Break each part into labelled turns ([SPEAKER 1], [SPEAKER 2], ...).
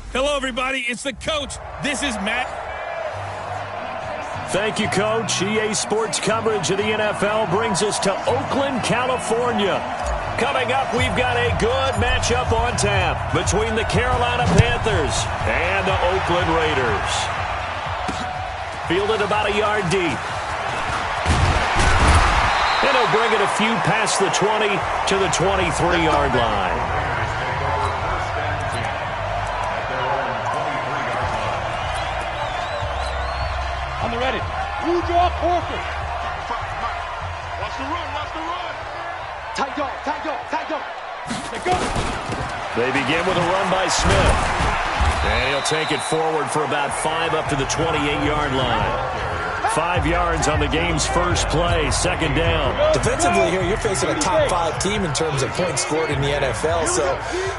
[SPEAKER 1] Hello, everybody. It's the coach. This is Matt.
[SPEAKER 2] Thank you, Coach. EA Sports coverage of the NFL brings us to Oakland, California. Coming up, we've got a good matchup on tap between the Carolina Panthers and the Oakland Raiders. Fielded about a yard deep. And he'll bring it a few past the 20 to the 23-yard line.
[SPEAKER 3] On the ready. Blue draw, Horford.
[SPEAKER 4] Watch the run, watch the run.
[SPEAKER 3] Tight dog, tight dog, tight dog. They go.
[SPEAKER 2] They begin with a run by Smith. And he'll take it forward for about 5 up to the 28-yard line. 5 yards on the game's first play, second down.
[SPEAKER 5] Defensively here, you're facing a top 5 team in terms of points scored in the NFL. So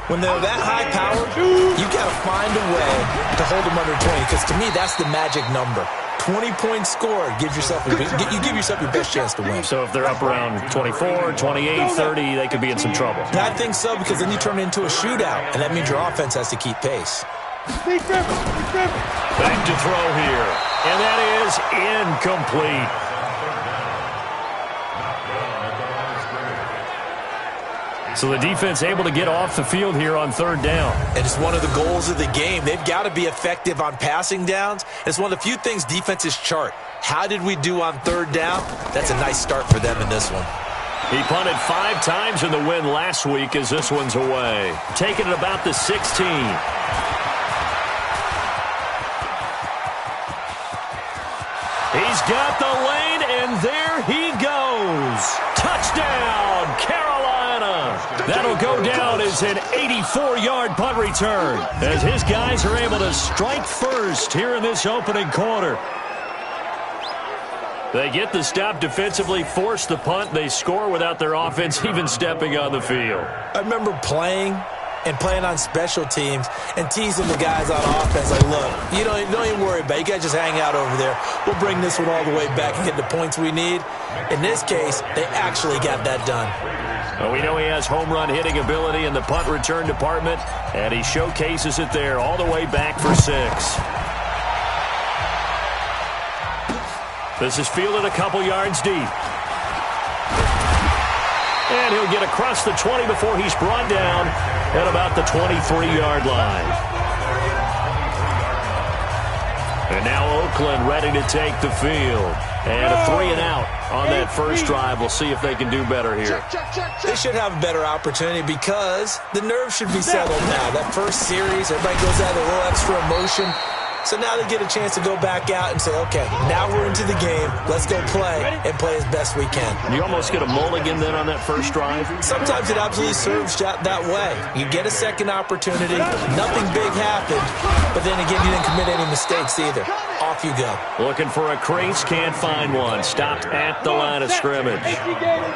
[SPEAKER 5] when they're that high powered, you got to find a way to hold them under 20. Because to me, that's the magic number. 20 points scored gives yourself you give yourself your best chance to win.
[SPEAKER 2] So if they're up around 24, 28, 30, they could be in some trouble.
[SPEAKER 5] I think so, because then you turn it into a shootout, and that means your offense has to keep pace.
[SPEAKER 2] Back to throw here, and that is incomplete. So the defense able to get off the field here on third down.
[SPEAKER 5] And it's one of the goals of the game. They've got to be effective on passing downs. It's one of the few things defenses chart. How did we do on third down? That's a nice start for them in this one.
[SPEAKER 2] He punted 5 times in the win last week as this one's away. Taking it about the 16. He's got the lane, and there he goes. Touchdown, Carolina. That'll go down as an 84-yard punt return as his guys are able to strike first here in this opening quarter. They get the stop defensively, force the punt. They score without their offense even stepping on the field.
[SPEAKER 5] I remember playing on special teams and teasing the guys on offense like, look, don't even worry about it. You guys just hang out over there. We'll bring this one all the way back and get the points we need. In this case, they actually got that done.
[SPEAKER 2] Well, we know he has home run hitting ability in the punt return department, and he showcases it there all the way back for 6. This is fielded a couple yards deep. And he'll get across the 20 before he's brought down at about the 23-yard line. And now Oakland ready to take the field. And a 3 and out on that first drive. We'll see if they can do better here.
[SPEAKER 5] They should have a better opportunity because the nerves should be settled now. That first series, everybody goes out with a little extra emotion. So now they get a chance to go back out and say, okay, now we're into the game. Let's go play and play as best we can.
[SPEAKER 2] You almost get a mulligan then on that first drive?
[SPEAKER 5] Sometimes it absolutely serves that way. You get a second opportunity. Nothing big happened. But then again, you didn't commit any mistakes either. Off you go.
[SPEAKER 2] Looking for a crease, can't find one. Stopped at the line of scrimmage.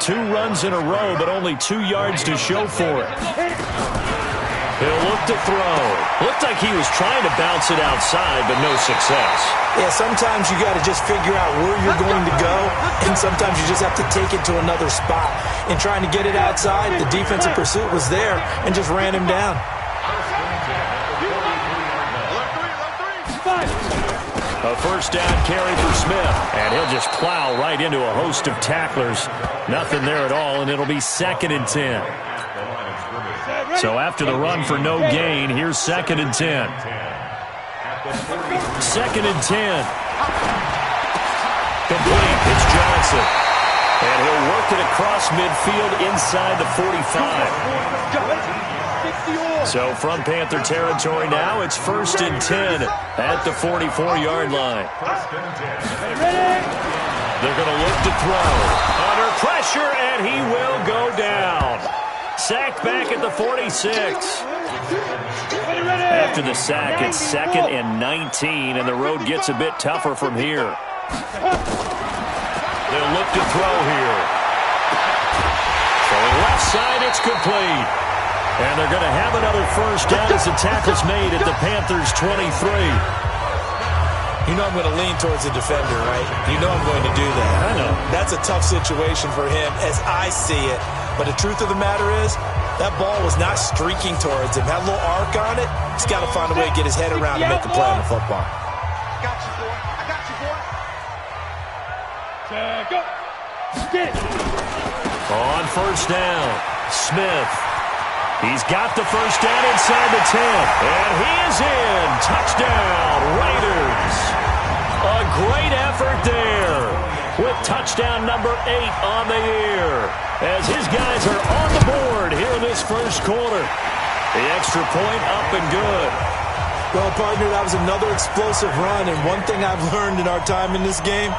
[SPEAKER 2] 2 runs in a row, but only 2 yards to show for it. He'll look to throw. Looked like he was trying to bounce it outside, but no success.
[SPEAKER 5] Yeah, sometimes you got to just figure out where you're going to go, and sometimes you just have to take it to another spot. In trying to get it outside, the defensive pursuit was there and just ran him down.
[SPEAKER 2] A first down carry for Smith, and he'll just plow right into a host of tacklers. Nothing there at all, and it'll be 2nd and 10. So after the run for no gain, here's 2nd and 10. 2nd and 10. Complete. It's Johnson. And he'll work it across midfield inside the 45. So from Panther territory now, it's 1st and 10 at the 44-yard line. They're going to look to throw. Under pressure, and he will go down. Sacked back at the 46. After the sack, it's 2nd and 19, and the road gets a bit tougher from here. They'll look to throw here. Throwing left side, it's complete. And they're going to have another first down as the tackle's made at the Panthers' 23.
[SPEAKER 5] You know I'm going to lean towards the defender, right? You know I'm going to do that.
[SPEAKER 2] I know.
[SPEAKER 5] That's a tough situation for him as I see it. But the truth of the matter is, that ball was not streaking towards him. Had a little arc on it. He's got to find a way to get his head around to make a play on the football.
[SPEAKER 3] I got you, boy. I got you, boy. Check up. Get it.
[SPEAKER 2] On first down, Smith. He's got the first down inside the 10. And he is in. Touchdown, Raiders. A great effort there with touchdown number 8 on the year as his guys are on the board here in this first quarter. The extra point up and good.
[SPEAKER 5] Well, partner, that was another explosive run, and one thing I've learned in our time in this game,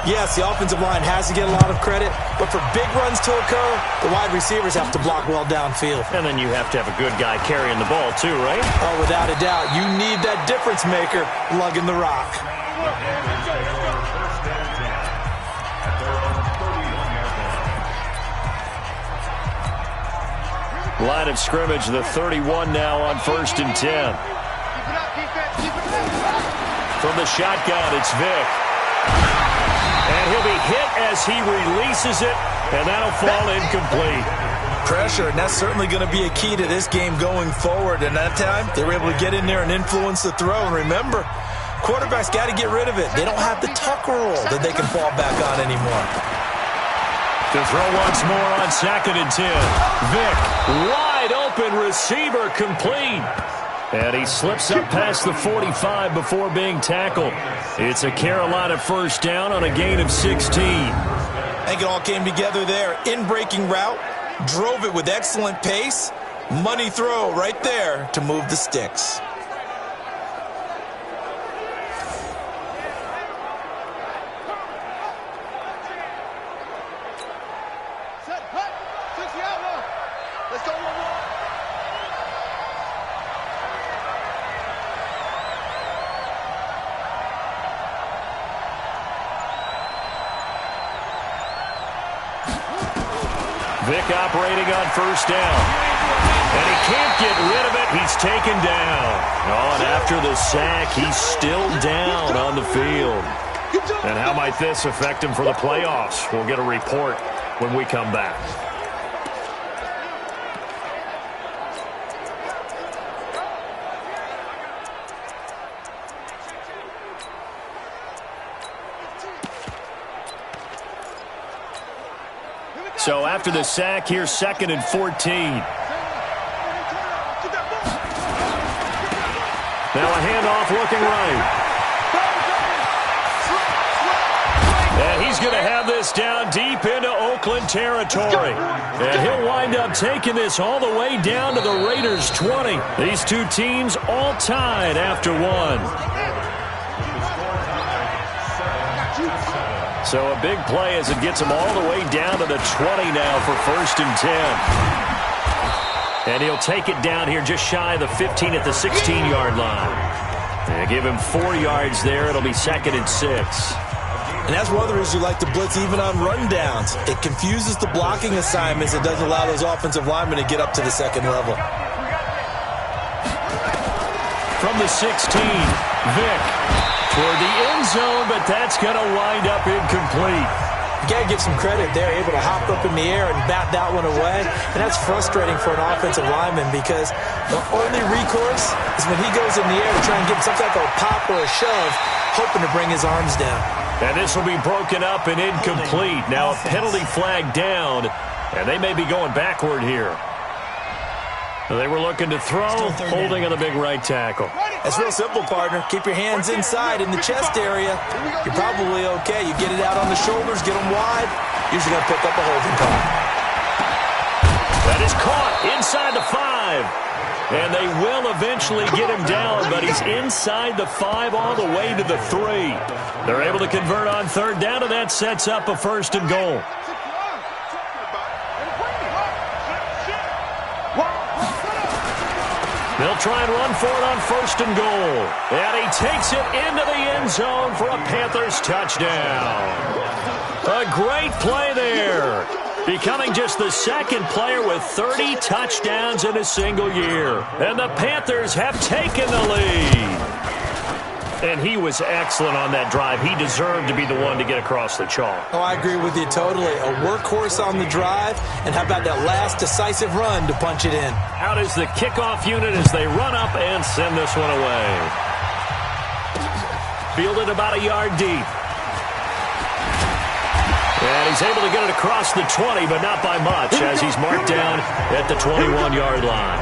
[SPEAKER 5] yes, the offensive line has to get a lot of credit, but for big runs to occur, the wide receivers have to block well downfield.
[SPEAKER 2] And then you have to have a good guy carrying the ball too, right?
[SPEAKER 5] Oh, without a doubt. You need that difference maker lugging the rock.
[SPEAKER 2] Line of scrimmage, the 31 now on first and 10.
[SPEAKER 3] Keep it up, defense. Keep it up.
[SPEAKER 2] From the shotgun, it's Vick. And he'll be hit as he releases it, and that'll fall incomplete.
[SPEAKER 5] Pressure, and that's certainly going to be a key to this game going forward. And that time, they were able to get in there and influence the throw. And remember, quarterbacks got to get rid of it. They don't have the tuck rule that they can fall back on anymore.
[SPEAKER 2] To throw once more on second and 10. Vick, wide open receiver, complete. And he slips up past the 45 before being tackled. It's a Carolina first down on a gain of 16.
[SPEAKER 5] I think it all came together there. In-breaking route, drove it with excellent pace. Money throw right there to move the sticks.
[SPEAKER 3] Set, hut. 60 out low. Let's go, 1-1.
[SPEAKER 2] Vick operating on first down. And he can't get rid of it. He's taken down. Oh, and after the sack, he's still down on the field. And how might this affect him for the playoffs? We'll get a report when we come back. So after the sack, here's second and 14. Now a handoff looking right. And he's going to have this down deep into Oakland territory. And he'll wind up taking this all the way down to the Raiders' 20. These two teams all tied after one. So a big play as it gets him all the way down to the 20 now for first and 10. And he'll take it down here just shy of the 15 at the 16-yard line. They give him 4 yards there. It'll be second and 6.
[SPEAKER 5] And that's one of the reasons you like to blitz even on rundowns. It confuses the blocking assignments. It doesn't allow those offensive linemen to get up to the second level.
[SPEAKER 2] From the 16, Vick toward the end zone, but that's going to wind up incomplete.
[SPEAKER 5] You got to give some credit there, able to hop up in the air and bat that one away. And that's frustrating for an offensive lineman because the only recourse is when he goes in the air to try and get some type of pop or a shove, hoping to bring his arms down.
[SPEAKER 2] And this will be broken up and incomplete. Now a penalty flag down, and they may be going backward here. They were looking to throw, holding on the big right tackle.
[SPEAKER 5] It's real simple, partner. Keep your hands inside in the chest area. You're probably okay. You get it out on the shoulders, get them wide. Usually going to pick up a holding call.
[SPEAKER 2] That is caught inside the 5. And they will eventually get him down, but he's inside the 5 all the way to the 3. They're able to convert on third down, and that sets up a first and goal. They'll try and run for it on first and goal. And he takes it into the end zone for a Panthers touchdown. A great play there. Becoming just the second player with 30 touchdowns in a single year. And the Panthers have taken the lead. And he was excellent on that drive. He deserved to be the one to get across the chalk.
[SPEAKER 5] Oh, I agree with you totally. A workhorse on the drive, and how about that last decisive run to punch it in?
[SPEAKER 2] Out is the kickoff unit as they run up and send this one away. Fielded about a yard deep. And he's able to get it across the 20, but not by much, as he's marked down at the 21-yard line.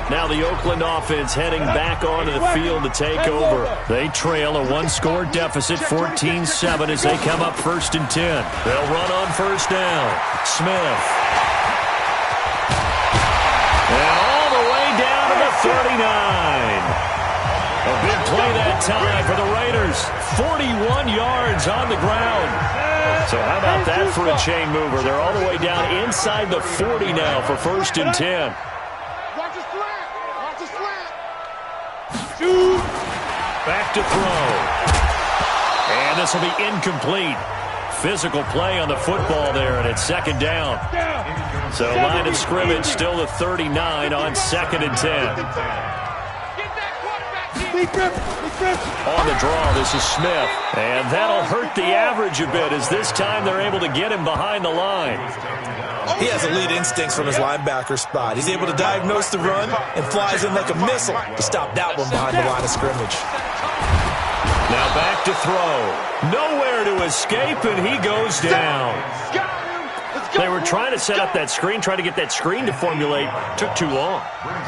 [SPEAKER 2] Now the Oakland offense heading back onto the field to take over. They trail a one-score deficit, 14-7, as they come up 1st and 10. They'll run on 1st down. Smith. And all the way down to the 39. A big play that time for the Raiders. 41 yards on the ground. So how about that for a chain mover? They're all the way down inside the 40 now for 1st and 10. Back to throw. And this will be incomplete. Physical play on the football there, and it's 2nd down. So line of scrimmage still the 39 on 2nd and 10. On the draw, this is Smith. And that'll hurt the average a bit, as this time they're able to get him behind the line.
[SPEAKER 5] He has elite instincts from his linebacker spot. He's able to diagnose the run and flies in like a missile to stop that one behind the line of scrimmage.
[SPEAKER 2] Now back to throw. Nowhere to escape, and he goes down. They were trying to set up that screen, trying to get that screen to formulate. Took too long.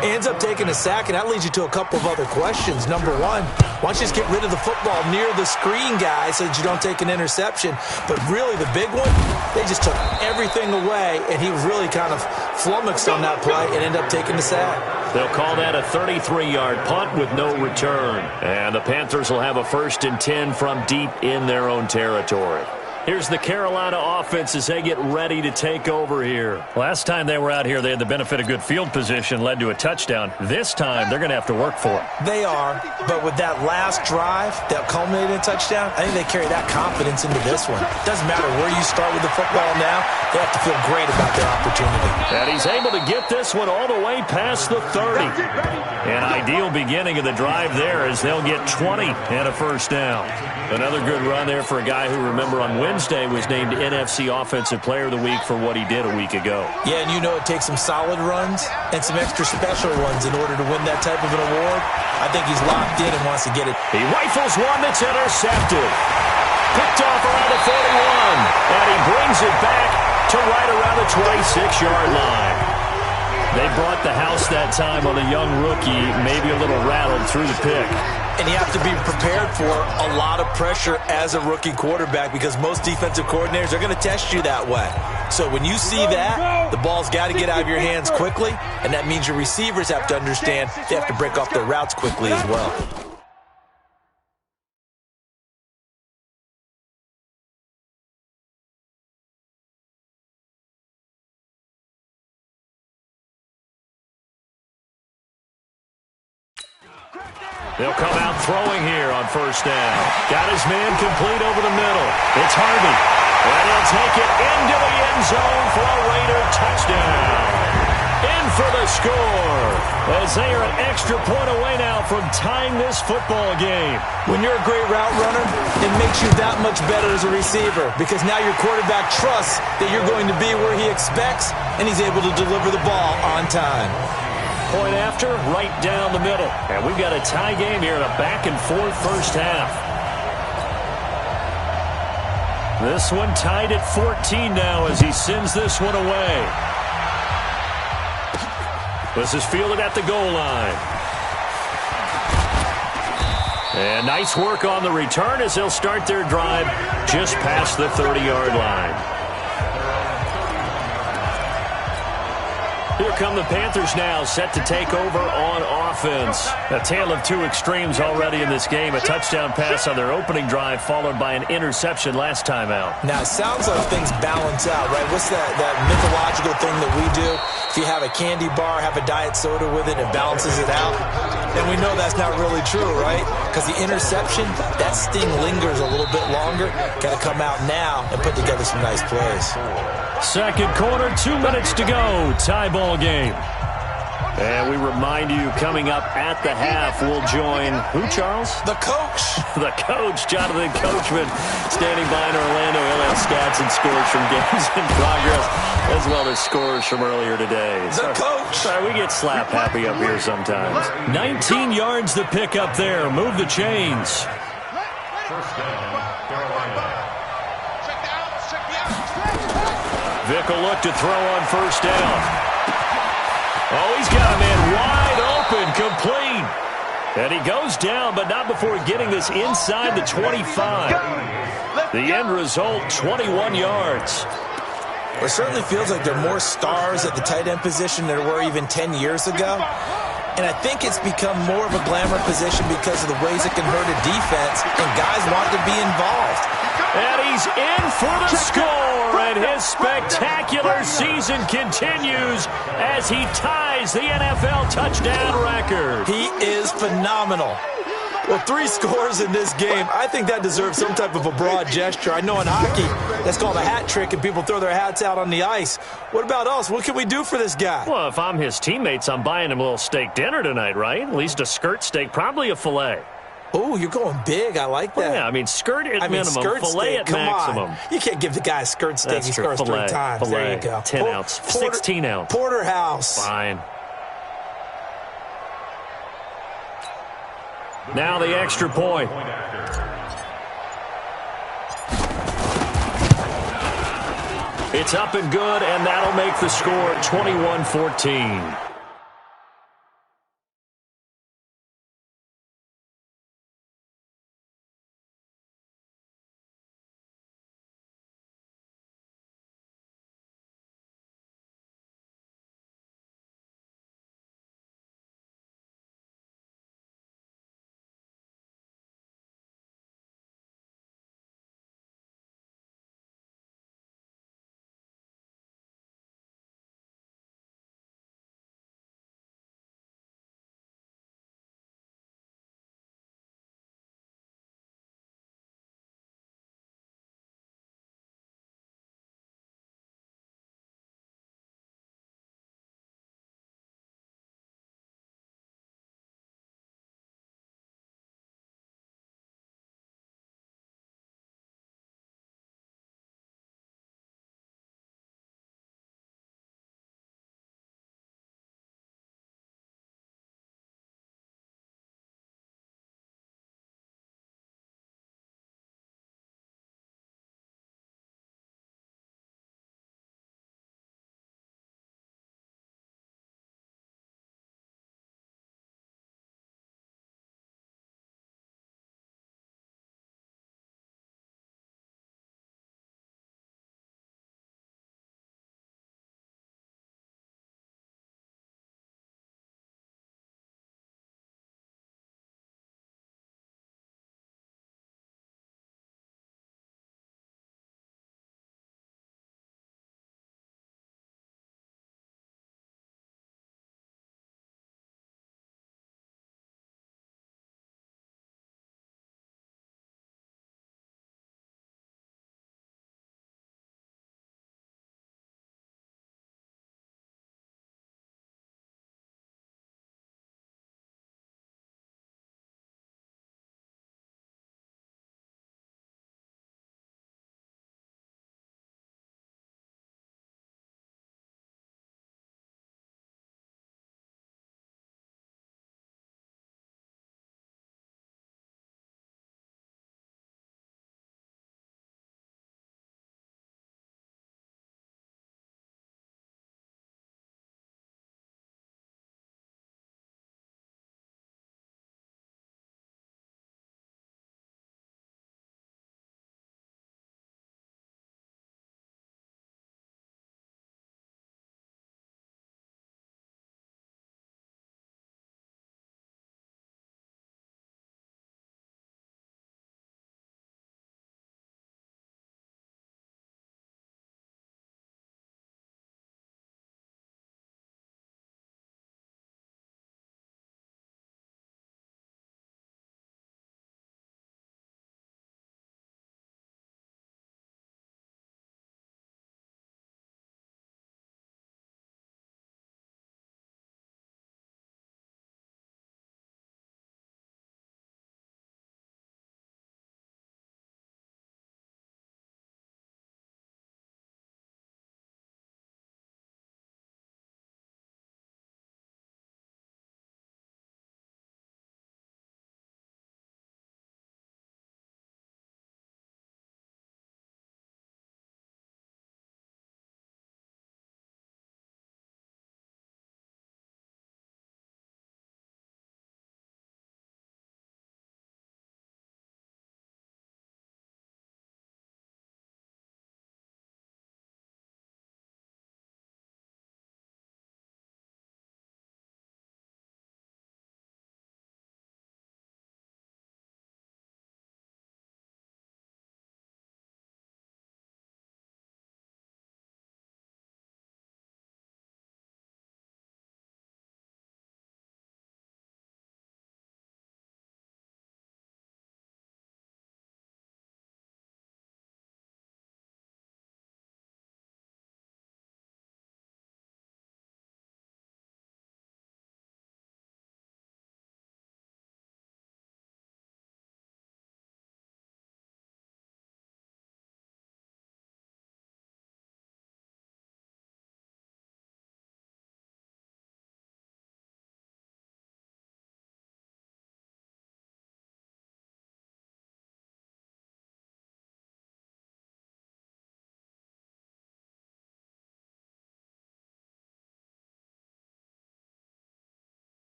[SPEAKER 5] Ends up taking a sack, and that leads you to a couple of other questions. Number one, why don't you just get rid of the football near the screen guy so that you don't take an interception? But really, the big one, they just took everything away, and he was really kind of flummoxed on that play and ended up taking the sack.
[SPEAKER 2] They'll call that a 33-yard punt with no return. And the Panthers will have a 1st and 10 from deep in their own territory. Here's the Carolina offense as they get ready to take over here. Last time they were out here, they had the benefit of good field position, led to a touchdown. This time, they're going to have to work for it.
[SPEAKER 5] They are, but with that last drive that culminated in a touchdown, I think they carry that confidence into this one. Doesn't matter where you start with the football now, they have to feel great about their opportunity.
[SPEAKER 2] And he's able to get this one all the way past the 30. An ideal beginning of the drive there, as they'll get 20 and a 1st down. Another good run there for a guy who, remember, on Wednesday was named NFC Offensive Player of the Week for what he did a week ago.
[SPEAKER 5] Yeah, and you know it takes some solid runs and some extra special ones in order to win that type of an award. I think he's locked in and wants to get it.
[SPEAKER 2] He rifles one that's intercepted. Picked off around the 41, and he brings it back to right around the 26-yard line. They brought the house that time on a young rookie, maybe a little rattled through the pick.
[SPEAKER 5] And you have to be prepared for a lot of pressure as a rookie quarterback, because most defensive coordinators are going to test you that way. So when you see that, the ball's got to get out of your hands quickly, and that means your receivers have to understand they have to break off their routes quickly as well.
[SPEAKER 2] They'll come out throwing here on 1st down. Got his man complete over the middle. It's Harvey. And he'll take it into the end zone for a Raider touchdown. In for the score, as they are an extra point away now from tying this football game.
[SPEAKER 5] When you're a great route runner, it makes you that much better as a receiver, because now your quarterback trusts that you're going to be where he expects, and he's able to deliver the ball on time.
[SPEAKER 2] Point after, right down the middle. And we've got a tie game here in a back-and-forth 1st half. This one tied at 14 now as he sends this one away. This is fielded at the goal line. And nice work on the return as they'll start their drive just past the 30-yard line. Here come the Panthers now, set to take over on offense. A tale of two extremes already in this game. A touchdown pass on their opening drive, followed by an interception last time out.
[SPEAKER 5] Now, it sounds like things balance out, right? What's that mythological thing that we do? If you have a candy bar, have a diet soda with it, it balances it out. And we know that's not really true, right? Because the interception, that sting lingers a little bit longer. Got to come out now and put together some nice plays.
[SPEAKER 2] Second quarter, 2 minutes to go. Tie ball game. And we remind you, coming up at the half, we'll join who, Charles?
[SPEAKER 5] The coach.
[SPEAKER 2] The coach, Jonathan Coachman, standing by in Orlando. He'll have stats and scores from games in progress, as well as scores from earlier today.
[SPEAKER 5] The coach.
[SPEAKER 2] Sorry, we get slap happy up here sometimes. 19 yards to pick up there. Move the chains. Vick will look to throw on first down. Oh, he's got a man wide open, complete. And he goes down, but not before getting this inside the 25. The end result, 21 yards.
[SPEAKER 5] It certainly feels like there are more stars at the tight end position than there were even 10 years ago. And I think it's become more of a glamour position because of the ways it can hurt a defense, and guys want to be involved.
[SPEAKER 2] And he's in for the score, and his spectacular season continues as he ties the NFL touchdown record.
[SPEAKER 5] He is phenomenal. Well, 3 scores in this game. I think that deserves some type of a broad gesture. I know in hockey, that's called a hat trick, and people throw their hats out on the ice. What about us? What can we do for this guy?
[SPEAKER 2] Well, if I'm his teammates, I'm buying him a little steak dinner tonight, right? At least a skirt steak, probably a filet.
[SPEAKER 5] Oh, you're going big. I like that.
[SPEAKER 2] Well, yeah, I mean, skirt at minimum,
[SPEAKER 5] skirt
[SPEAKER 2] filet
[SPEAKER 5] steak,
[SPEAKER 2] at
[SPEAKER 5] come
[SPEAKER 2] maximum.
[SPEAKER 5] On. You can't give the guy a skirt steak.
[SPEAKER 2] That's
[SPEAKER 5] He
[SPEAKER 2] true.
[SPEAKER 5] scores
[SPEAKER 2] Filet,
[SPEAKER 5] 3 times.
[SPEAKER 2] filet,
[SPEAKER 5] There you go.
[SPEAKER 2] 10 ounce, 16 ounce.
[SPEAKER 5] Porterhouse.
[SPEAKER 2] Fine. Now the extra point. It's up and good, and that'll make the score 21-14.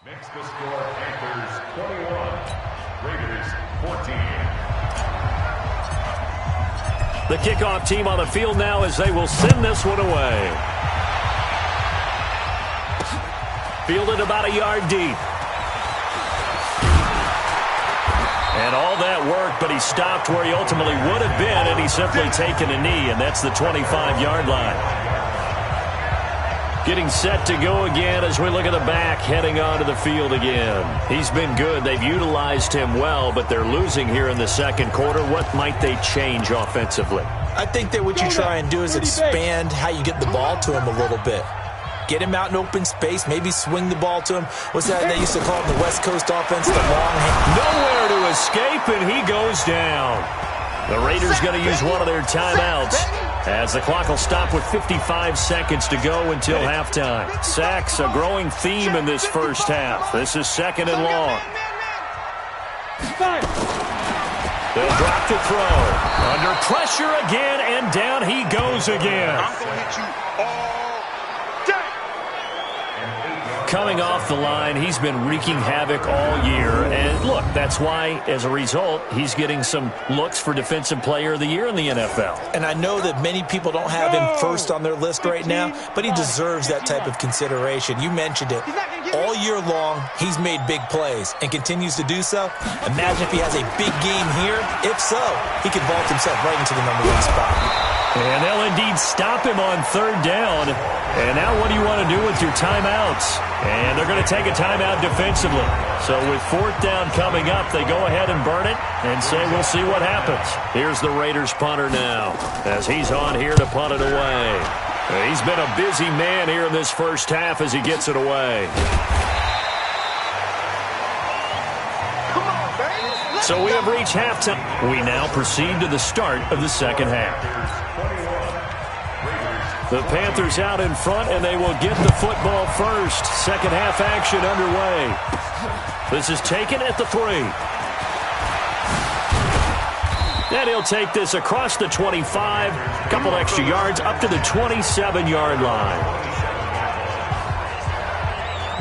[SPEAKER 6] Makes the score Panthers 21, Raiders 14.
[SPEAKER 2] The kickoff team on the field now as they will send this one away. Fielded about a yard deep. And all that work, but he stopped where he ultimately would have been, and he's simply taken a knee, and that's the 25-yard line. Getting set to go again as we look at the back, heading onto the field again. He's been good. They've utilized him well, but they're losing here in the second quarter. What might they change offensively?
[SPEAKER 5] I think that what you try and do is expand how you get the ball to him a little bit. Get him out in open space, maybe swing the ball to him. What's that they used to call it in the West Coast offense, the long hand?
[SPEAKER 2] Nowhere to escape, and he goes down. The Raiders going to use one of their timeouts as the clock will stop with 55 seconds to go until halftime. Sacks, a growing theme in this first half. This is second and long. They'll drop to throw. Under pressure again, and down he goes again.
[SPEAKER 4] I'm going to hit you all day.
[SPEAKER 2] Coming off the line, he's been wreaking havoc all year. And look, that's why, as a result, he's getting some looks for Defensive Player of the Year in the NFL.
[SPEAKER 5] And I know that many people don't have him first on their list right now, but he deserves that type of consideration. You mentioned it. All year long, he's made big plays and continues to do so. Imagine if he has a big game here. If so, he could vault himself right into the #1 spot.
[SPEAKER 2] And they'll indeed stop him on third down. And now what do you want to do with your timeouts? And they're going to take a timeout defensively. So with fourth down coming up, they go ahead and burn it and say we'll see what happens. Here's the Raiders punter now as he's on here to punt it away. He's been a busy man here in this first half as he gets it away. So we have reached halftime. We now proceed to the start of the second half. The Panthers out in front, and they will get the football first. Second half action underway. This is taken at the 3. And he'll take this across the 25. A couple extra yards up to the 27-yard line.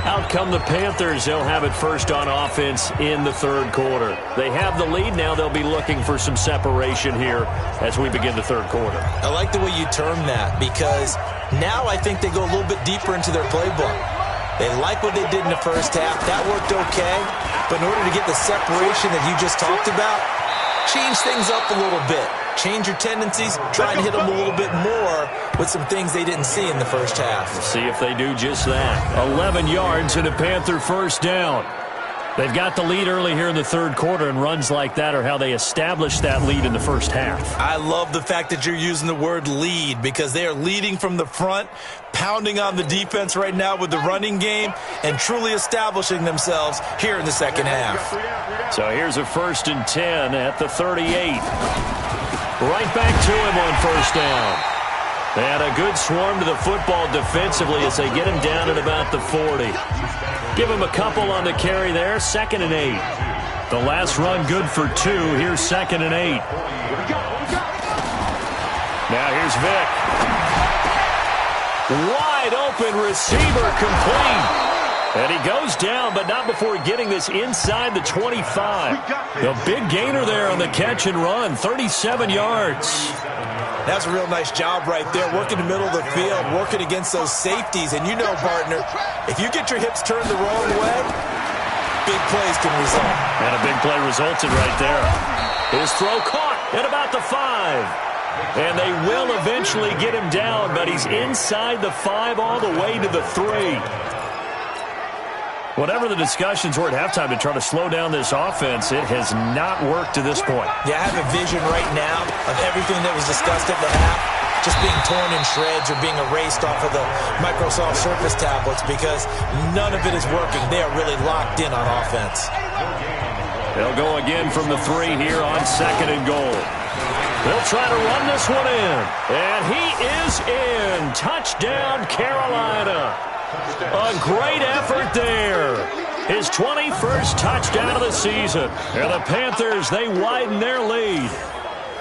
[SPEAKER 2] Out come the Panthers. They'll have it first on offense in the third quarter. They have the lead. Now they'll be looking for some separation here as we begin the third quarter.
[SPEAKER 5] I like the way you term that because now I think they go a little bit deeper into their playbook. They like what they did in the first half. That worked okay. But in order to get the separation that you just talked about, change things up a little bit. Change your tendencies. Try and hit them a little bit more with some things they didn't see in the first half.
[SPEAKER 2] See if they do just that. 11 yards and a Panther first down. They've got the lead early here in the third quarter, and runs like that are how they establish that lead in the first half.
[SPEAKER 5] I love the fact that you're using the word lead because they are leading from the front, pounding on the defense right now with the running game, and truly establishing themselves here in the second half.
[SPEAKER 2] So here's a 1st and 10 at the 38. Right back to him on first down. And a good swarm to the football defensively as they get him down at about the 40. Give him a couple on the carry there. 2nd and 8. The last run good for 2. Here's 2nd and 8. Now here's Vick. Wide open receiver complete. And he goes down, but not before getting this inside the 25. The big gainer there on the catch and run. 37 yards.
[SPEAKER 5] That's a real nice job right there, working the middle of the field, working against those safeties. And you know, partner, if you get your hips turned the wrong way, big plays can result.
[SPEAKER 2] And a big play resulted right there. His throw caught at about the 5. And they will eventually get him down, but he's inside the 5 all the way to the 3. Whatever the discussions were at halftime to try to slow down this offense, it has not worked to this point.
[SPEAKER 5] Yeah, I have a vision right now of everything that was discussed at the half just being torn in shreds or being erased off of the Microsoft Surface tablets because none of it is working. They are really locked in on offense.
[SPEAKER 2] They'll go again from the 3 here on 2nd and goal. They'll try to run this one in. And he is in. Touchdown, Carolina. A great effort there. His 21st touchdown of the season. And the Panthers, they widen their lead.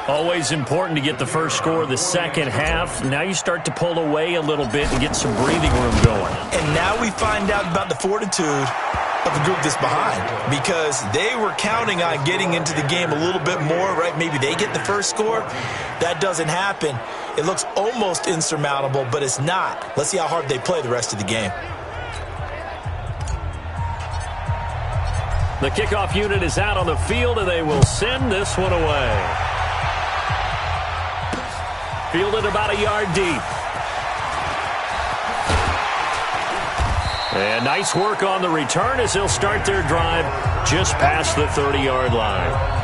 [SPEAKER 2] Always important to get the first score of the second half. Now you start to pull away a little bit and get some breathing room going.
[SPEAKER 5] And now we find out about the fortitude of the group that's behind, because they were counting on getting into the game a little bit more, right? Maybe they get the first score. That doesn't happen. It looks almost insurmountable, but it's not. Let's see how hard they play the rest of the game.
[SPEAKER 2] The kickoff unit is out on the field, and they will send this one away. Fielded about a yard deep. And nice work on the return as they'll start their drive just past the 30-yard line.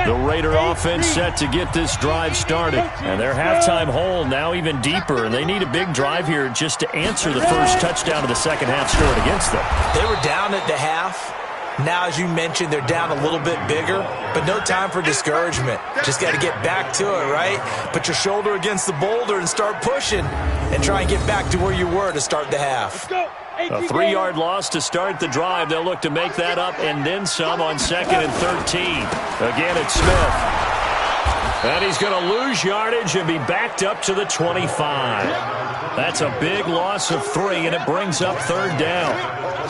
[SPEAKER 2] The Raider offense set to get this drive started. And their halftime hole now even deeper. And they need a big drive here just to answer the first touchdown of the second half scored against them.
[SPEAKER 5] They were down at the half. Now, as you mentioned, they're down a little bit bigger, but no time for discouragement. Just got to get back to it, right? Put your shoulder against the boulder and start pushing and try and get back to where you were to start the half.
[SPEAKER 2] A 3-yard loss to start the drive. They'll look to make that up and then some on 2nd and 13. Again, it's Smith. And he's going to lose yardage and be backed up to the 25. That's a big loss of 3, and it brings up 3rd down.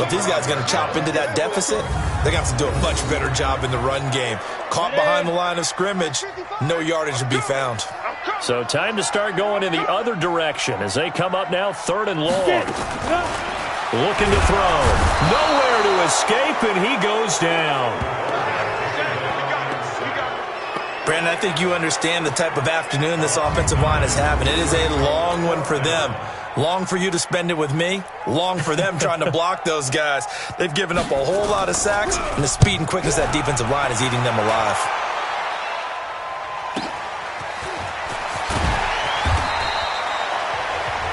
[SPEAKER 5] If these guys are going to chop into that deficit, they're going to have to do a much better job in the run game. Caught behind the line of scrimmage, no yardage to be found.
[SPEAKER 2] So time to start going in the other direction as they come up now 3rd and long. Looking to throw. Nowhere to escape, and he goes down.
[SPEAKER 5] Brandon, I think you understand the type of afternoon this offensive line is having. It is a long one for them. Long for you to spend it with me. Long for them trying to block those guys. They've given up a whole lot of sacks, and the speed and quickness of that defensive line is eating them alive.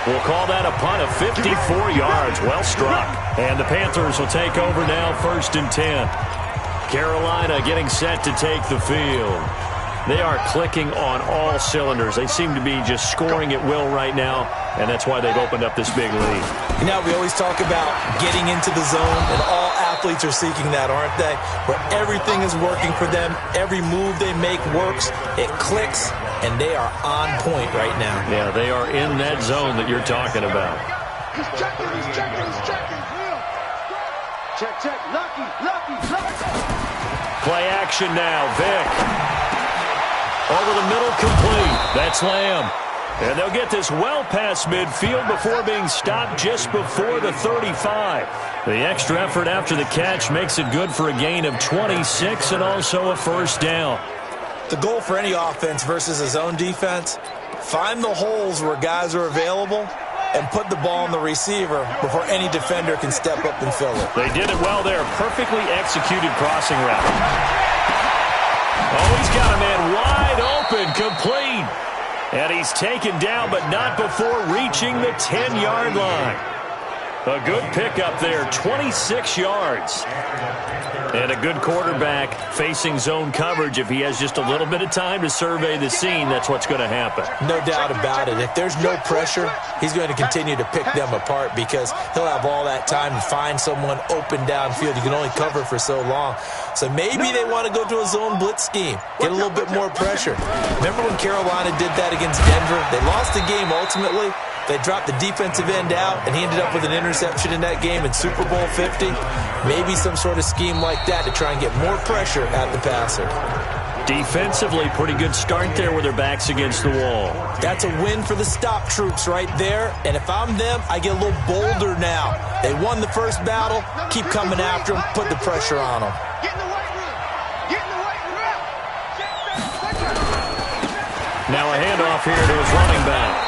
[SPEAKER 2] We'll call that a punt of 54 yards. Well struck. And the Panthers will take over now 1st and 10. Carolina getting set to take the field. They are clicking on all cylinders. They seem to be just scoring at will right now, and that's why they've opened up this big lead.
[SPEAKER 5] You know, we always talk about getting into the zone, and all athletes are seeking that, aren't they? Where everything is working for them, every move they make works, it clicks, and they are on point right now.
[SPEAKER 2] Yeah, they are in that zone that you're talking about.
[SPEAKER 3] He's checking. Check. Lucky.
[SPEAKER 2] Play action now. Vic. Over the middle, complete. That's Lamb. And they'll get this well past midfield before being stopped just before the 35. The extra effort after the catch makes it good for a gain of 26 and also a 1st down.
[SPEAKER 5] The goal for any offense versus a zone defense, find the holes where guys are available and put the ball on the receiver before any defender can step up and fill it.
[SPEAKER 2] They did it well there. Perfectly executed crossing route. Oh, he's got a man wide open, complete. And he's taken down, but not before reaching the 10-yard line. A good pickup there, 26 yards. And a good quarterback facing zone coverage. If he has just a little bit of time to survey the scene, that's what's going to happen.
[SPEAKER 5] No doubt about it. If there's no pressure, he's going to continue to pick them apart because he'll have all that time to find someone open downfield. You can only cover for so long. So maybe they want to go to a zone blitz scheme, get a little bit more pressure. Remember when Carolina did that against Denver? They lost the game ultimately. They dropped the defensive end out, and he ended up with an interception in that game in Super Bowl 50. Maybe some sort of scheme like that to try and get more pressure at the passer.
[SPEAKER 2] Defensively, pretty good start there with their backs against the wall.
[SPEAKER 5] That's a win for the stop troops right there. And if I'm them, I get a little bolder now. They won the first battle. Keep coming after them. Put the pressure on them.
[SPEAKER 2] Now a handoff here to his running back.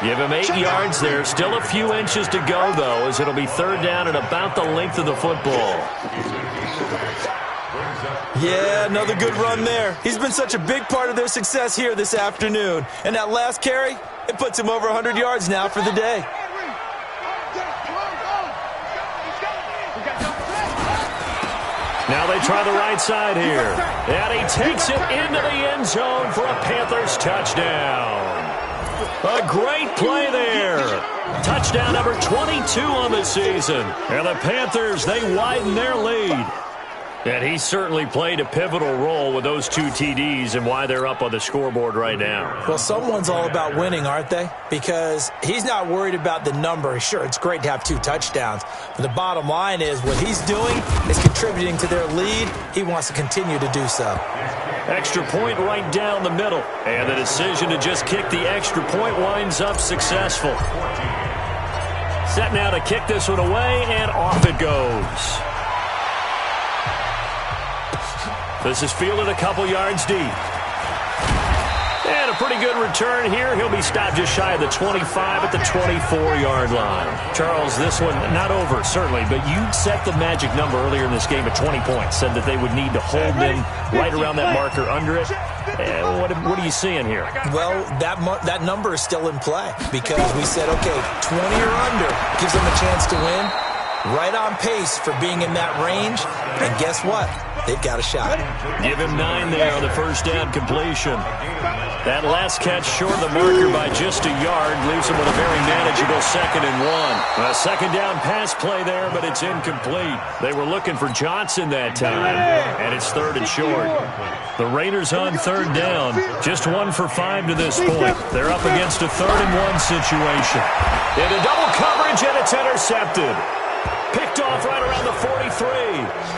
[SPEAKER 2] Give him 8 yards there. Still a few inches to go, though, as it'll be 3rd down and about the length of the football.
[SPEAKER 5] Yeah, another good run there. He's been such a big part of their success here this afternoon. And that last carry, it puts him over 100 yards now for the day.
[SPEAKER 2] Now they try the right side here. And he takes it into the end zone for a Panthers touchdown. A great play there. Touchdown number 22 on the season. And the Panthers, they widen their lead. And he certainly played a pivotal role with those 2 TDs and why they're up on the scoreboard right now.
[SPEAKER 5] Well, someone's all about winning, aren't they? Because he's not worried about the number. Sure, it's great to have 2 touchdowns. But the bottom line is what he's doing is contributing to their lead. He wants to continue to do so.
[SPEAKER 2] Extra point right down the middle. And the decision to just kick the extra point winds up successful. Set now to kick this one away, and off it goes. This is fielded a couple yards deep. And a pretty good return here. He'll be stopped just shy of the 25 at the 24-yard line. Charles, this one not over, certainly, but you set the magic number earlier in this game at 20 points, said that they would need to hold them right around that marker under it. What are you seeing here?
[SPEAKER 5] Well, that number is still in play because we said, okay, 20 or under gives them a chance to win. Right on pace for being in that range. And guess what? They've got a shot.
[SPEAKER 2] Give him 9 there on the first down completion. That last catch short of the marker by just a yard leaves him with a very manageable 2nd and 1. A second down pass play there, but it's incomplete. They were looking for Johnson that time, and it's 3rd and short. The Raiders on 3rd down, just 1 for 5 to this point. They're up against a 3rd and 1 situation. Into double coverage, and it's intercepted. Picked off right around the 43,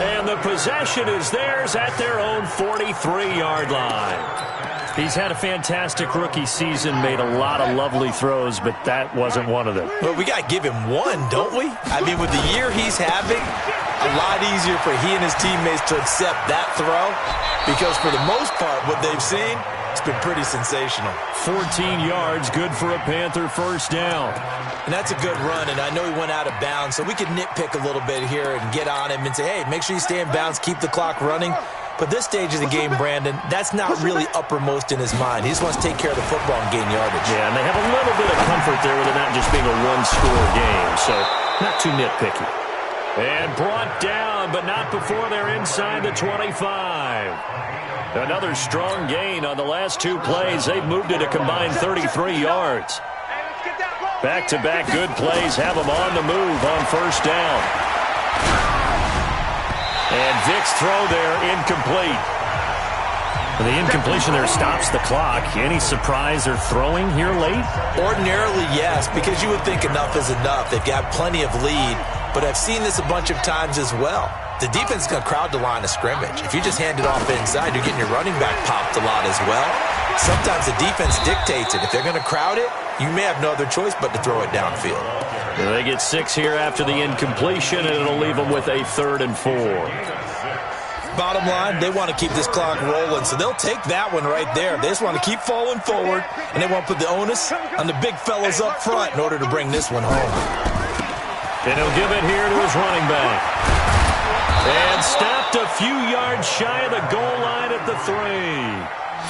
[SPEAKER 2] and the possession is theirs at their own 43-yard line. He's had a fantastic rookie season, made a lot of lovely throws, but that wasn't one of them.
[SPEAKER 5] Well, we got to give him one, don't we? I mean, with the year he's having, a lot easier for he and his teammates to accept that throw because for the most part, what they've seen, it's been pretty sensational.
[SPEAKER 2] 14 yards, good for a Panther first down.
[SPEAKER 5] And that's a good run, and I know he went out of bounds, so we could nitpick a little bit here and get on him and say, hey, make sure you stay in bounds, keep the clock running. But this stage of the game, Brandon, that's not really uppermost in his mind. He just wants to take care of the football and gain yardage.
[SPEAKER 2] Yeah, and they have a little bit of comfort there with it not just being a one-score game, so not too nitpicky. And brought down, but not before they're inside the 25. Another strong gain on the last 2 plays. They've moved it a combined 33 yards. Back-to-back good plays have them on the move on first down. And Vick's throw there, incomplete. The incompletion there stops the clock. Any surprise they're throwing here late?
[SPEAKER 5] Ordinarily, yes, because you would think enough is enough. They've got plenty of lead, but I've seen this a bunch of times as well. The defense is going to crowd the line of scrimmage. If you just hand it off inside, you're getting your running back popped a lot as well. Sometimes the defense dictates it. If they're going to crowd it, you may have no other choice but to throw it downfield.
[SPEAKER 2] They get 6 here after the incompletion, and it'll leave them with a 3rd and 4.
[SPEAKER 5] Bottom line, they want to keep this clock rolling, so they'll take that one right there. They just want to keep falling forward, and they want to put the onus on the big fellas up front in order to bring this one home.
[SPEAKER 2] And he'll give it here to his running back. And stopped a few yards shy of the goal line at the 3.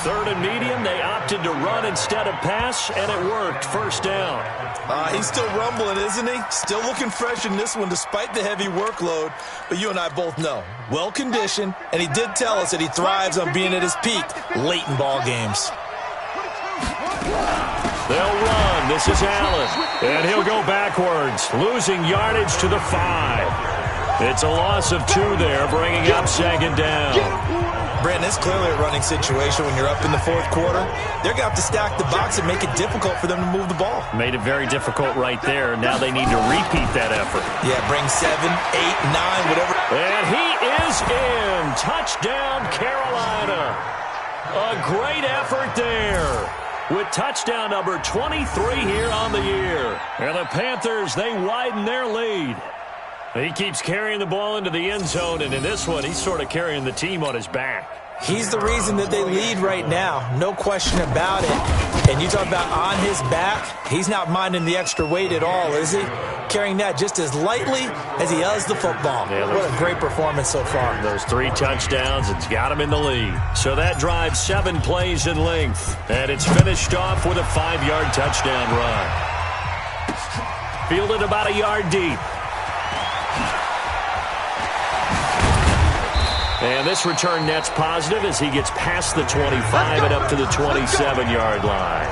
[SPEAKER 2] 3rd and medium, they opted to run instead of pass, and it worked. First down.
[SPEAKER 5] He's still rumbling, isn't he? Still looking fresh in this one despite the heavy workload. But you and I both know, well-conditioned, and he did tell us that he thrives on being at his peak late in ball games.
[SPEAKER 2] They'll run. This is Allen. And he'll go backwards, losing yardage to the 5. It's a loss of 2 there, bringing up 2nd down.
[SPEAKER 5] Brandon, it's clearly a running situation when you're up in the 4th quarter. They're going to have to stack the box and make it difficult for them to move the ball.
[SPEAKER 2] Made it very difficult right there. Now they need to repeat that effort.
[SPEAKER 5] Yeah, bring 7, 8, 9, whatever.
[SPEAKER 2] And he is in. Touchdown, Carolina. A great effort there with touchdown number 23 here on the year. And the Panthers, they widen their lead. He keeps carrying the ball into the end zone, and in this one, he's sort of carrying the team on his back.
[SPEAKER 5] He's the reason that they lead right now, no question about it. And you talk about on his back, he's not minding the extra weight at all, is he? Carrying that just as lightly as he does the football. Yeah, what a great performance so far.
[SPEAKER 2] Those 3 touchdowns, it's got him in the lead. So that drives 7 plays in length, and it's finished off with a 5-yard touchdown run. Fielded about a yard deep. And this return net's positive as he gets past the 25 and up to the 27-yard line.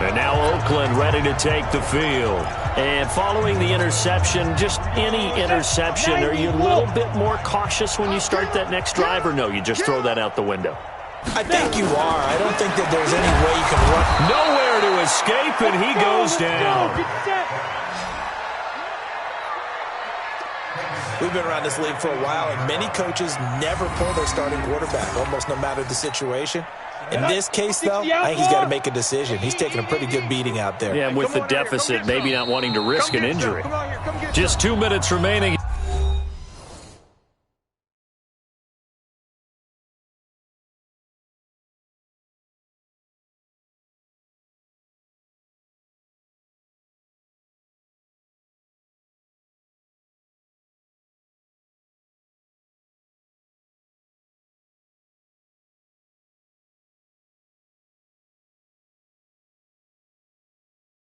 [SPEAKER 2] And now Oakland ready to take the field. And following the interception, just any interception, are you a little bit more cautious when you start that next drive, or no, you just throw that out the window?
[SPEAKER 5] I think you are. I don't think that there's any way you can run.
[SPEAKER 2] Nowhere to escape, and he goes down.
[SPEAKER 5] We've been around this league for a while, and many coaches never pull their starting quarterback, almost no matter the situation. In this case, though, I think he's got to make a decision. He's taking a pretty good beating out there.
[SPEAKER 2] Yeah, and with the deficit, maybe not wanting to risk an injury. Just 2 minutes remaining.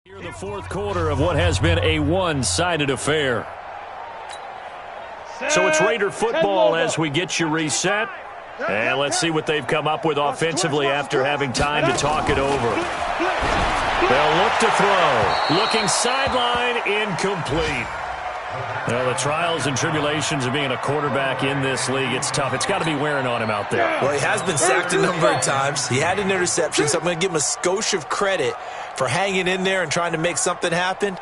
[SPEAKER 2] Here in the fourth quarter of what has been a one-sided affair. So it's Raider football as we get you reset. And let's see what they've come up with offensively after having time to talk it over. They'll look to throw. Looking sideline, incomplete. Well, the trials and tribulations of being a quarterback in this league, it's tough. It's got to be wearing on him out there.
[SPEAKER 5] Well, he has been sacked a number of times. He had an interception, so I'm going to give him a skosh of credit for hanging in there and trying to make something happen,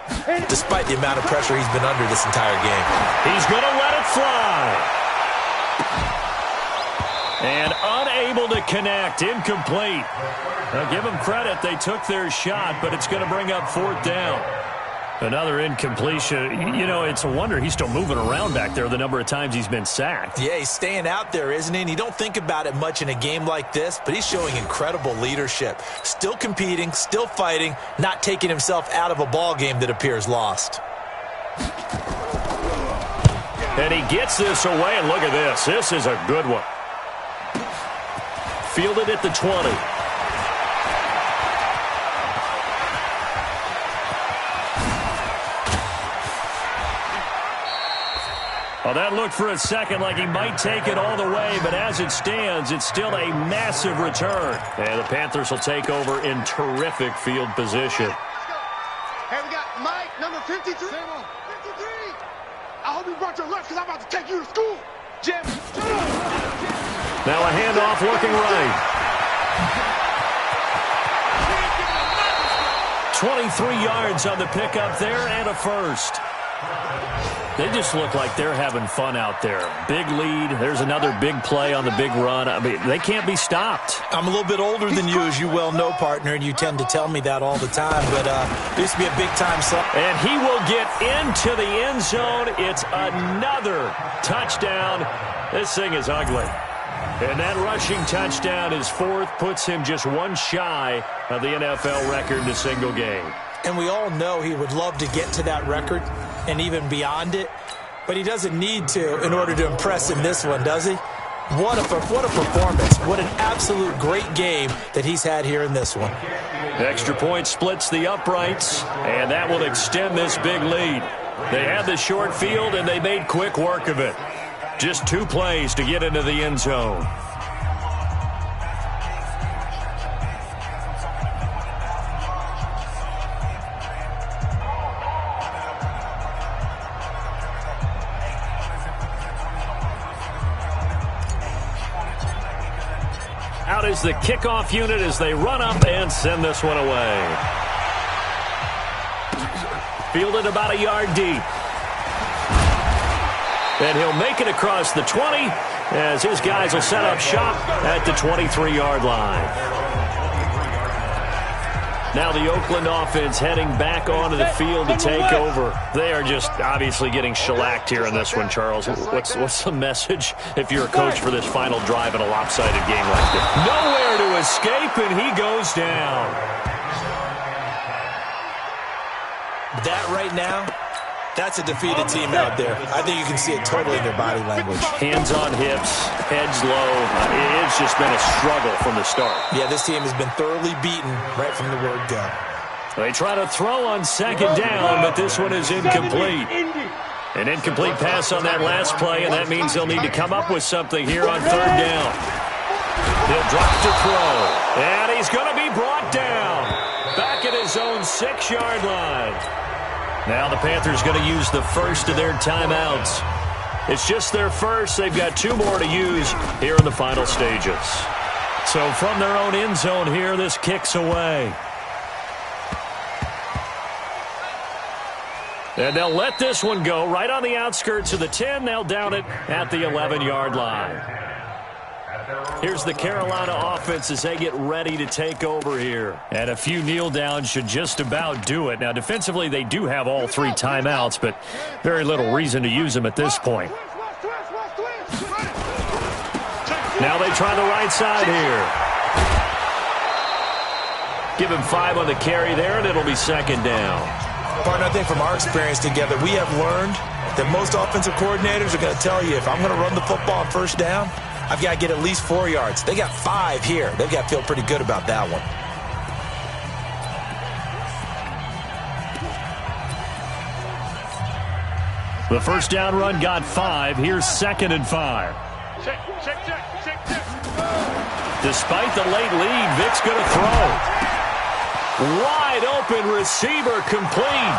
[SPEAKER 5] despite the amount of pressure he's been under this entire game.
[SPEAKER 2] He's going to let it fly. And unable to connect, incomplete. Now, give them credit. They took their shot, but it's going to bring up fourth down. Another incompletion. You know, it's a wonder he's still moving around back there the number of times he's been sacked.
[SPEAKER 5] Yeah, he's staying out there, isn't he? And you don't think about it much in a game like this, but he's showing incredible leadership. Still competing, still fighting, not taking himself out of a ball game that appears lost.
[SPEAKER 2] And he gets this away, and look at this. This is a good one. Fielded at the 20. Well, that looked for a second like he might take it all the way, but as it stands, it's still a massive return. And the Panthers will take over in terrific field position.
[SPEAKER 3] Hey, we got Mike, number 53. 53. I hope you brought your lunch because I'm about to take you to school. Jim.
[SPEAKER 2] Now a handoff looking right. 23 yards on the pickup there and a first. They just look like they're having fun out there. Big lead. There's another big play on the big run. I mean, they can't be stopped.
[SPEAKER 5] I'm a little bit older than you, as you well know, partner, and you tend to tell me that all the time. But there used to be a big-time slot.
[SPEAKER 2] And he will get into the end zone. It's another touchdown. This thing is ugly. And that rushing touchdown is fourth, puts him just one shy of the NFL record in a single game.
[SPEAKER 5] And we all know he would love to get to that record and even beyond it, but he doesn't need to in order to impress in this one, does he? What a performance. What an absolute great game that he's had here in this one.
[SPEAKER 2] Extra point splits the uprights, and that will extend this big lead. They had the short field, and they made quick work of it. Just 2 plays to get into the end zone. Out is the kickoff unit as they run up and send this one away. Fielded about a yard deep. And he'll make it across the 20 as his guys will set up shop at the 23-yard line. Now the Oakland offense heading back onto the field to take over. They are just obviously getting shellacked here in this one, Charles. What's the message if you're a coach for this final drive in a lopsided game like this? Nowhere to escape, and he goes down.
[SPEAKER 5] That right now, that's a defeated team out there. I think you can see it totally in their body language.
[SPEAKER 2] Hands on hips, heads low. It's just been a struggle from the start.
[SPEAKER 5] Yeah, this team has been thoroughly beaten right from the word go.
[SPEAKER 2] They try to throw on second down, but this one is incomplete. An incomplete pass on that last play, and that means they'll need to come up with something here on third down. He'll drop to throw, and he's going to be brought down back at his own 6-yard line. Now the Panthers going to use the first of their timeouts. It's just their first. They've got 2 more to use here in the final stages. So from their own end zone here, this kicks away. And they'll let this one go right on the outskirts of the 10. They'll down it at the 11-yard line. Here's the Carolina offense as they get ready to take over here. And a few kneel downs should just about do it. Now, defensively, they do have all 3 timeouts, but very little reason to use them at this point. Now they try the right side here. Give him 5 on the carry there, and it'll be second down.
[SPEAKER 5] Partner, I think from our experience together, we have learned that most offensive coordinators are going to tell you, if I'm going to run the football on first down, I've got to get at least 4 yards. They got 5 here. They've got to feel pretty good about that one.
[SPEAKER 2] The first down run got 5. Here's 2nd and 5.
[SPEAKER 4] Check.
[SPEAKER 2] Despite the late lead, Vic's going to throw. Wide open receiver complete.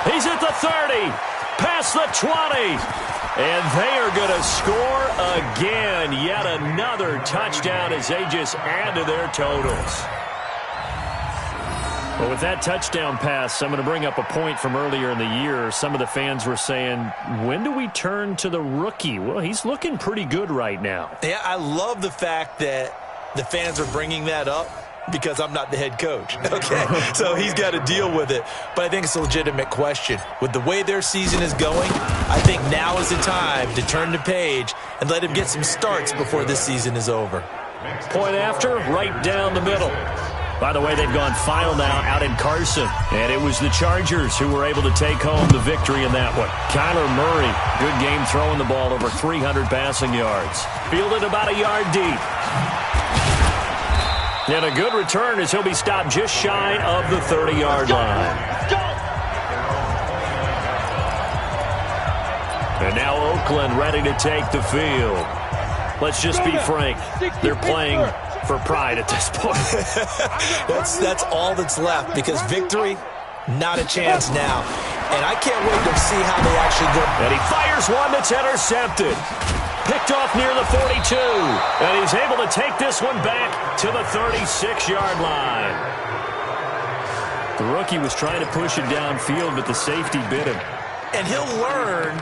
[SPEAKER 2] He's at the 30, past the 20. And they are going to score again. Yet another touchdown as they just add to their totals. Well, with that touchdown pass, I'm going to bring up a point from earlier in the year. Some of the fans were saying, when do we turn to the rookie? Well, he's looking pretty good right now.
[SPEAKER 5] Yeah, I love the fact that the fans are bringing that up because I'm not the head coach. Okay, so he's got to deal with it. But I think it's a legitimate question. With the way their season is going, I think now is the time to turn the page and let him get some starts before this season is over.
[SPEAKER 2] Point after, right down the middle. By the way, they've gone final now out in Carson. And it was the Chargers who were able to take home the victory in that one. Kyler Murray, good game throwing the ball, over 300 passing yards. Fielded about a yard deep. And a good return as he'll be stopped just shy of the 30-yard line. And now Oakland ready to take the field. Let's just be frank. They're playing for pride at this point.
[SPEAKER 5] That's all that's left, because victory, not a chance now. And I can't wait to see how they actually go.
[SPEAKER 2] And he fires one that's intercepted. Picked off near the 42. And he's able to take this one back to the 36-yard line. The rookie was trying to push it downfield, but the safety bit him.
[SPEAKER 5] And he'll learn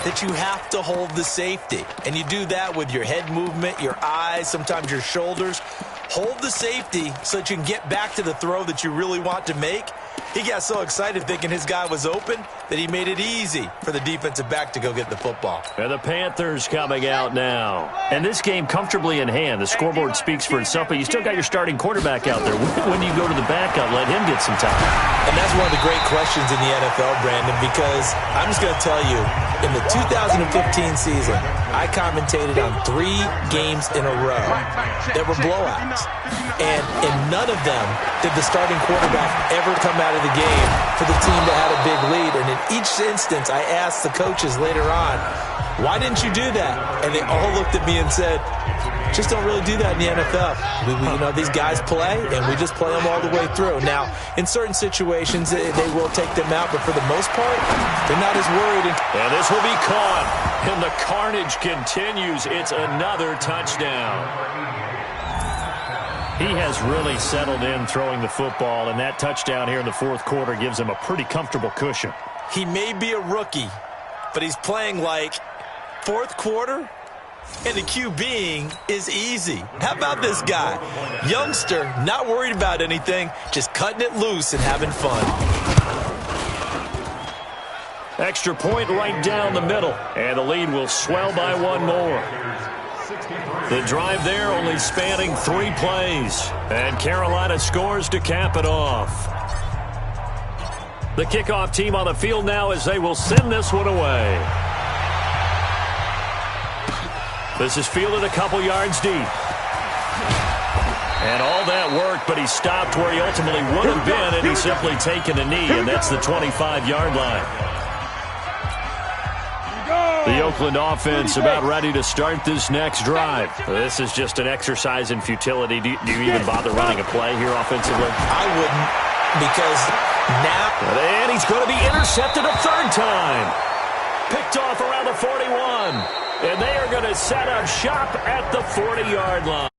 [SPEAKER 5] that you have to hold the safety. And you do that with your head movement, your eyes, sometimes your shoulders. Hold the safety so that you can get back to the throw that you really want to make. He got so excited thinking his guy was open that he made it easy for the defensive back to go get the football.
[SPEAKER 2] And the Panthers coming out now. And this game comfortably in hand. The scoreboard speaks for itself, but you still got your starting quarterback out there. When do you go to the backup, let him get some time?
[SPEAKER 5] And that's one of the great questions in the NFL, Brandon, because I'm just going to tell you, in the 2015 season, I commentated on 3 games in a row that were blowouts. And in none of them did the starting quarterback ever come out of the game for the team that had a big lead. And in each instance, I asked the coaches later on, why didn't you do that? And they all looked at me and said, just don't really do that in the NFL. You know, these guys play, and we just play them all the way through. Now, in certain situations, they will take them out, but for the most part, they're not as worried.
[SPEAKER 2] And this will be caught, and the carnage continues. It's another touchdown. He has really settled in throwing the football, and that touchdown here in the fourth quarter gives him a pretty comfortable cushion.
[SPEAKER 5] He may be a rookie, but he's playing like fourth quarter, and the QBing is easy. How about this guy? Youngster, not worried about anything, just cutting it loose and having fun.
[SPEAKER 2] Extra point right down the middle, and the lead will swell by 1 more. The drive there only spanning 3 plays, and Carolina scores to cap it off. The kickoff team on the field now as they will send this one away. This is fielded a couple yards deep. And all that worked, but he stopped where he ultimately would have been, and he's simply taken a knee, and that's the 25-yard line. The Oakland offense about ready to start this next drive. This is just an exercise in futility. Do you even bother running a play here offensively?
[SPEAKER 5] I wouldn't. because now...
[SPEAKER 2] And he's going to be intercepted a third time. Picked off around the 41. And they are going to set up shop at the 40-yard line.